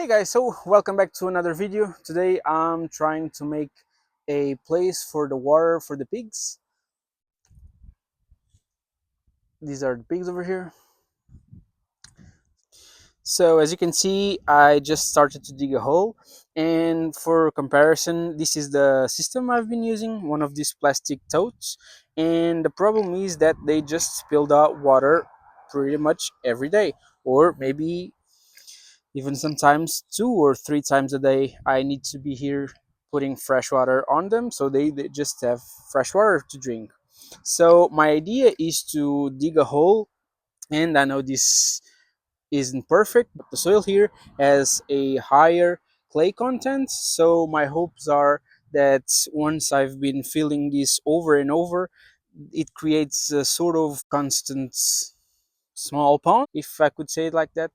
Hey guys, so welcome back to another video. Today I'm trying to make a place for the water for the pigs. These are the pigs over here. So as you can see, I just started to dig a hole, and for comparison, this is the system I've been using, one of these plastic totes. And the problem is that they just spilled out water pretty much every day, or maybe even sometimes 2 or 3 times a day. I need to be here putting fresh water on them so they just have fresh water to drink. So my idea is to dig a hole, and I know this isn't perfect, but the soil here has a higher clay content, so my hopes are that once I've been filling this over and over, it creates a sort of constant small pond, if I could say it like that.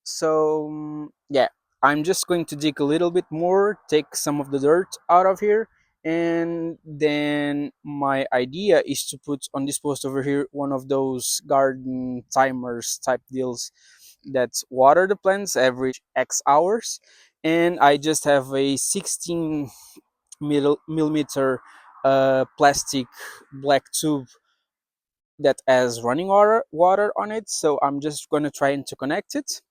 So yeah, I'm just going to dig a little bit more, take some of the dirt out of here, and then my idea is to put on this post over here one of those garden timers type deals that water the plants every X hours. And I just have a 16 millimeter plastic black tube that has running water on it, so I'm just going to try and to connect it.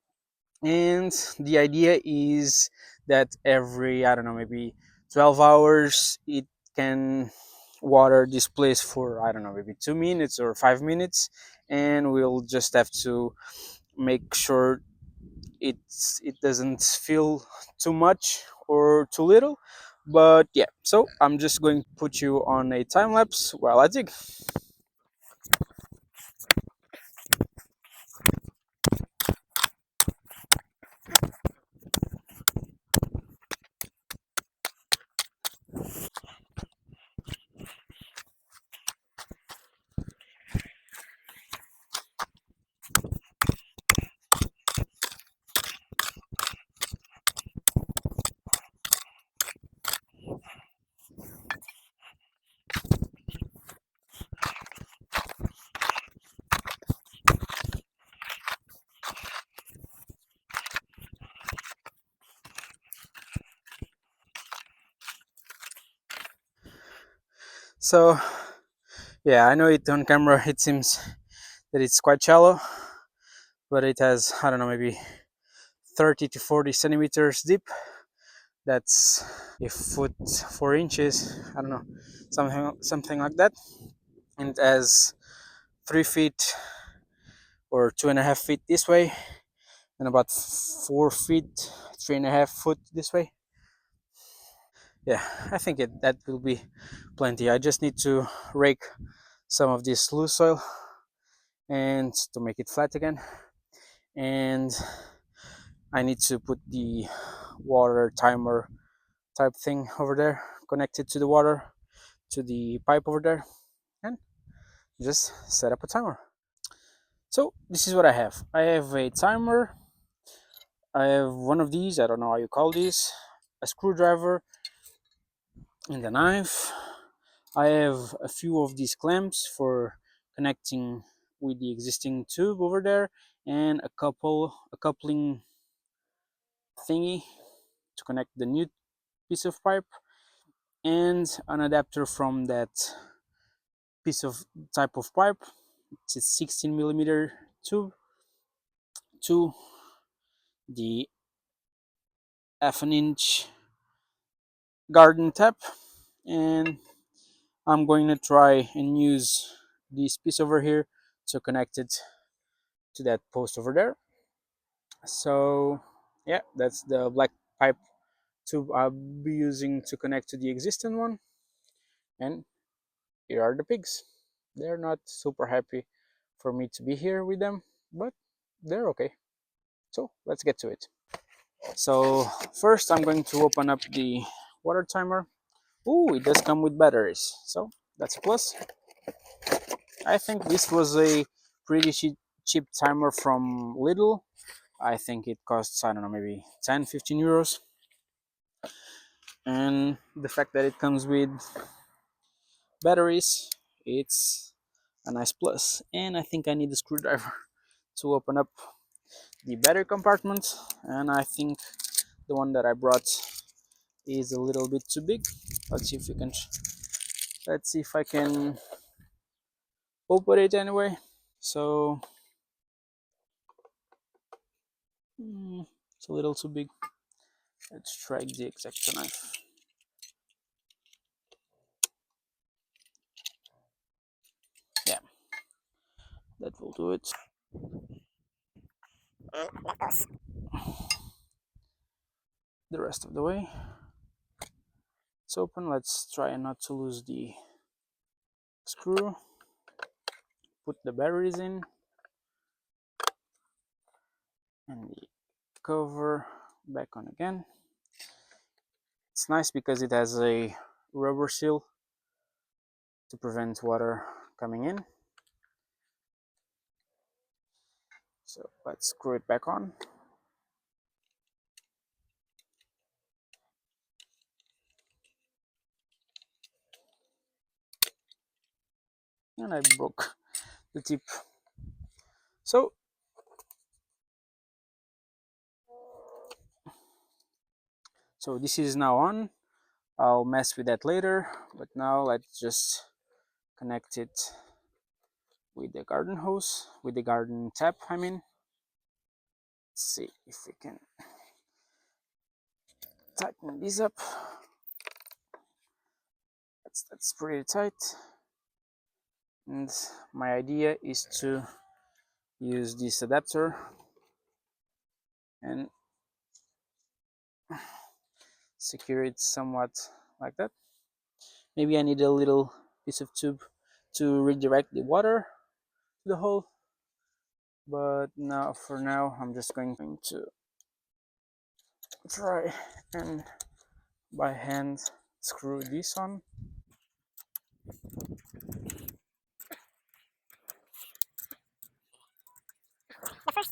And the idea is that every, I don't know, maybe 12 hours it can water this place for, I don't know, maybe 2 minutes or 5 minutes, and we'll just have to make sure it doesn't feel too much or too little. But yeah, so I'm just going to put you on a time lapse while I dig. So yeah, I know it on camera it seems that it's quite shallow, but it has, I don't know, maybe 30 to 40 centimeters deep. That's a foot 4 inches, I don't know, something like that. And it has 3 feet or 2.5 feet this way, and about 4 feet 3.5 foot this way. Yeah, I think that will be plenty. I just need to rake some of this loose soil and to make it flat again, and I need to put the water timer type thing over there connected to the water, to the pipe over there, and just set up a timer. So this is what I have. I have a timer, I have one of these, I don't know how you call these, a screwdriver, and a knife. I have a few of these clamps for connecting with the existing tube over there, and a coupling thingy to connect the new piece of pipe, and an adapter from that piece of type of pipe. It's a 16 millimeter tube to the half an inch garden tap, and I'm going to try and use this piece over here to connect it to that post over there. So yeah, that's the black pipe tube I'll be using to connect to the existing one. And here are the pigs. They're not super happy for me to be here with them, but they're okay. So let's get to it. So first I'm going to open up the water timer. Ooh, it does come with batteries, so that's a plus. I think this was a pretty cheap timer from Lidl. I think it costs, I don't know, maybe 10-15 euros. And the fact that it comes with batteries, it's a nice plus. And I think I need a screwdriver to open up the battery compartment, and I think the one that I brought is a little bit too big. Let's see if we can. Let's see if I can open it anyway. So it's a little too big. Let's try the X-Acto knife. Yeah, that will do it. And that goes the rest of the way. It's open. Let's try not to lose the screw. Put the batteries in and the cover back on again. It's nice because it has a rubber seal to prevent water coming in. So let's screw it back on. And I broke the tip. So this is now on. I'll mess with that later, but now let's just connect it with the garden hose, with the garden tap, I mean. Let's see if we can tighten this up. That's pretty tight. And my idea is to use this adapter and secure it somewhat like that. Maybe I need a little piece of tube to redirect the water to the hole, but now for now I'm just going to try and by hand screw this on. The first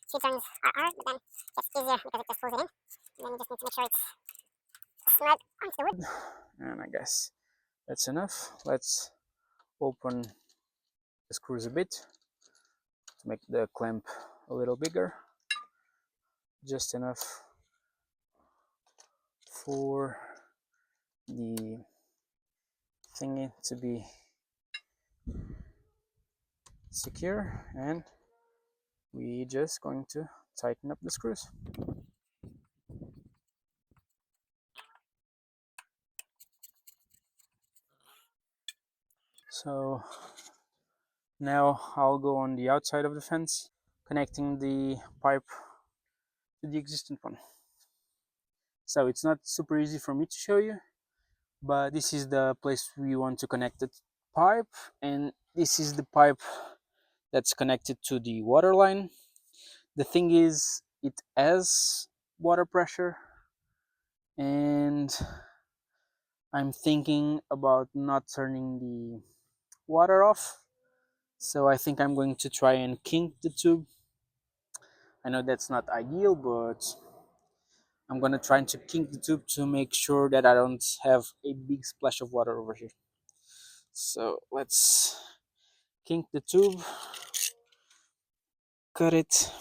few turns are hard, but then it's easier because it just pulls it in. And then you just need to make sure it's snug onto the wood. And I guess that's enough. Let's open the screws a bit to make the clamp a little bigger. Just enough for the thingy to be secure, and we just going to tighten up the screws. So now I'll go on the outside of the fence, connecting the pipe to the existing one. So it's not super easy for me to show you, but this is the place we want to connect the pipe, and this is the pipe that's connected to the water line. The thing is, it has water pressure, and I'm thinking about not turning the water off. So I think I'm going to try and kink the tube. I know that's not ideal, but I'm gonna try to kink the tube to make sure that I don't have a big splash of water over here. So let's kink the tube, cut it,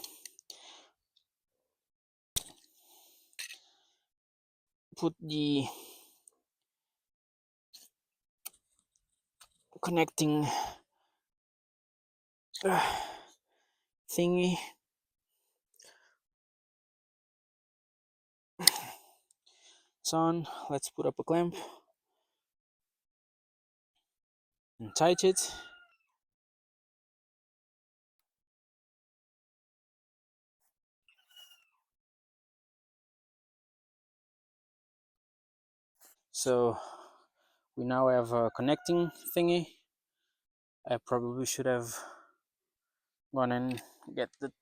put the connecting thingy, it's on. Let's put up a clamp and tighten it. So we now have a connecting thingy. I probably should have gone and get the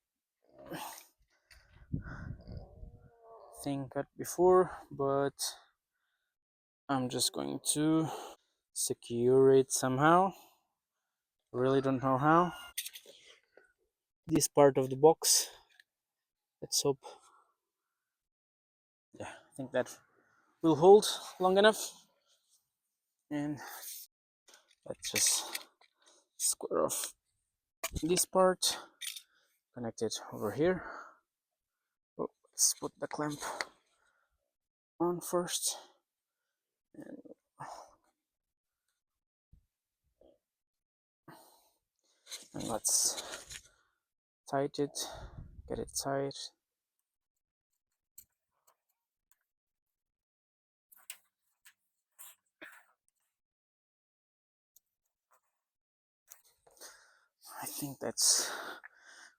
thing cut before, but I'm just going to secure it somehow. Really don't know how. This part of the box, let's hope. Yeah, I think that will hold long enough. And let's just square off this part, connect it over here. Oh, Let's put the clamp on first, and let's tighten it, get it tight. I think that's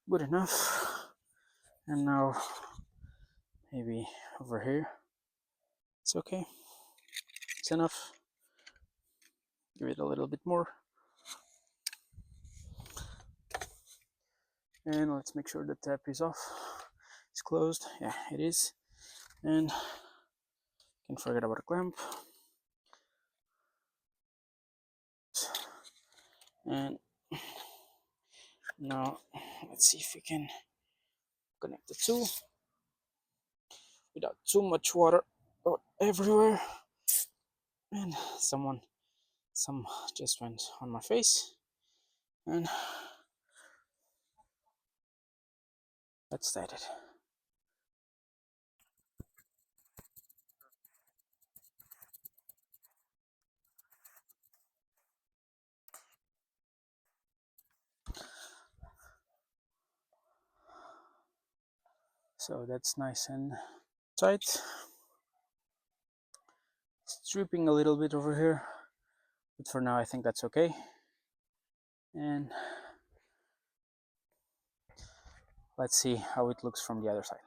good enough. And now maybe over here. It's okay. It's enough. Give it a little bit more. And let's make sure the tap is off. It's closed. Yeah, it is. And can't forget about a clamp. And now let's see if we can connect the two without too much water everywhere. And some just went on my face. And let's start it. So that's nice and tight. It's dripping a little bit over here, but for now I think that's okay. And let's see how it looks from the other side.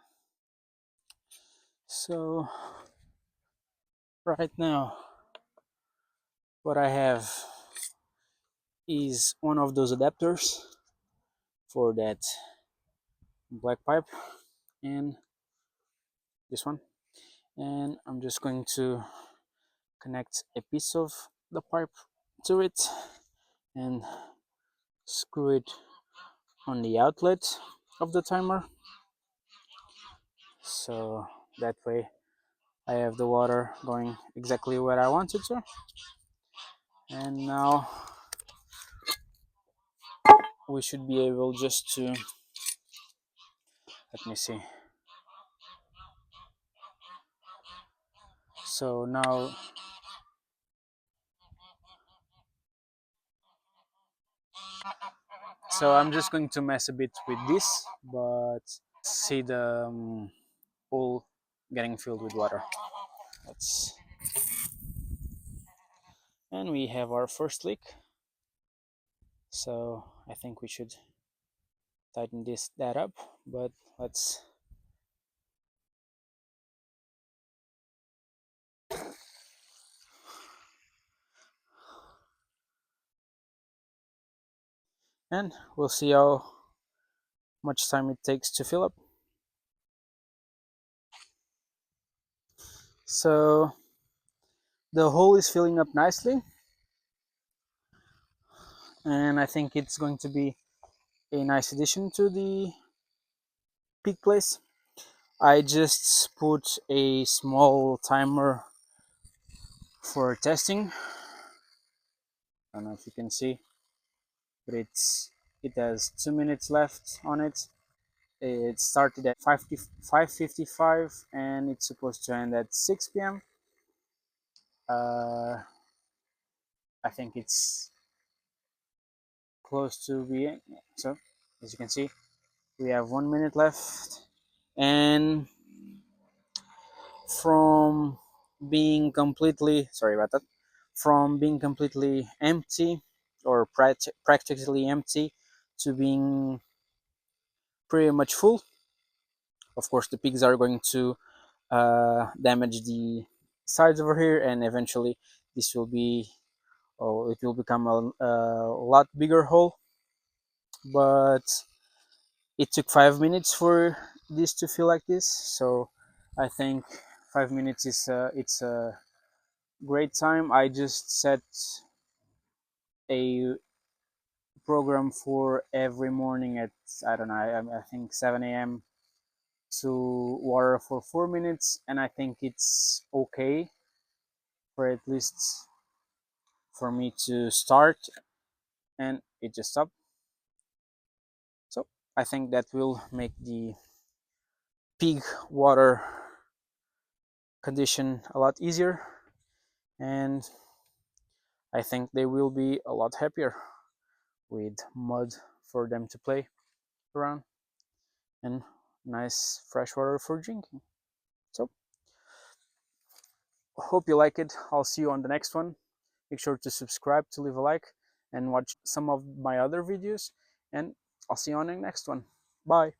So right now what I have is one of those adapters for that black pipe and this one, and I'm just going to connect a piece of the pipe to it and screw it on the outlet of the timer, so that way I have the water going exactly where I want it to. And now we should be able just to, let me see. So now I'm just going to mess a bit with this, but see the pool getting filled with water. Let's, and we have our first leak. So I think we should tighten that up, but let's, and we'll see how much time it takes to fill up. So the hole is filling up nicely, and I think it's going to be a nice addition to the peak place. I just put a small timer for testing. I don't know if you can see, but it has 2 minutes left on it. It started at 5:55 and it's supposed to end at 6 p.m. I think it's close to being, so as you can see we have 1 minute left, and from being completely, sorry about that, from being completely empty or practically empty to being pretty much full. Of course the pigs are going to damage the sides over here, and eventually this will be, oh, it will become a lot bigger hole. But it took 5 minutes for this to feel like this, so I think 5 minutes is it's a great time. I just set a program for every morning at, I don't know, I think 7 a.m. to water for 4 minutes, and I think it's okay for at least for me to start, and it just stopped. So I think that will make the pig water condition a lot easier, and I think they will be a lot happier with mud for them to play around and nice fresh water for drinking. So hope you like it. I'll see you on the next one. Make sure to subscribe, to leave a like, and watch some of my other videos, and I'll see you on the next one. Bye.